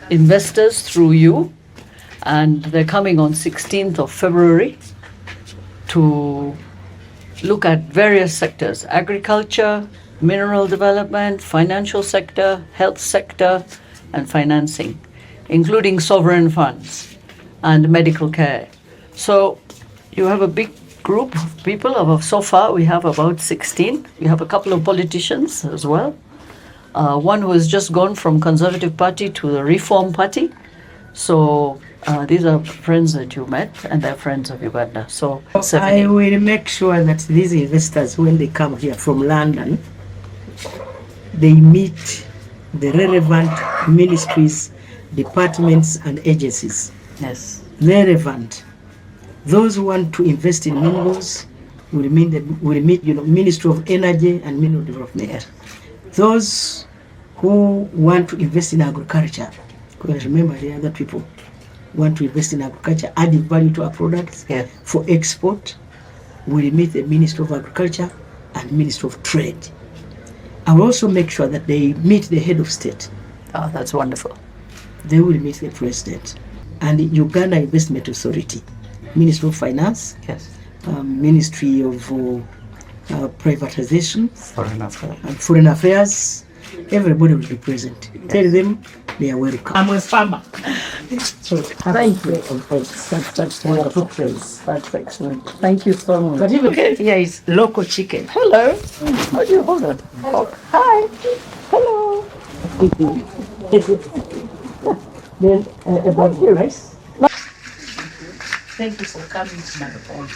investors through you, and they're coming on 16th of February to look at various sectors: agriculture, mineral development, financial sector, health sector, and financing, including sovereign funds and medical care. So you have a big group of people. So far we have about 16. We have a couple of politicians as well. One who has just gone from Conservative Party to the Reform Party. So these are friends that you met, and they're friends of Uganda. So I will make sure that these investors, when they come here from London, they meet the relevant ministries, departments and agencies. Yes. Relevant. Those who want to invest in minerals will meet Ministry of Energy and Mineral Development. Yes. Those who want to invest in agriculture, because remember the other people want to invest in agriculture, adding value to our products, yes, for export, will meet the Ministry of Agriculture and Ministry of Trade. I will also make sure that they meet the head of state. Oh, that's wonderful. They will meet the president and the Uganda Investment Authority, Ministry of Finance, yes, Ministry of Privatization, and Foreign Affairs. Everybody will be present. Yes. Tell them they are welcome. I'm a farmer. So thank you. That's wonderful. That's excellent. Thank you so much. But even here is local chicken. Hello. Oh, you hold on. Oh, hi. Hello. Then about here, rice. Thank you for coming to my home.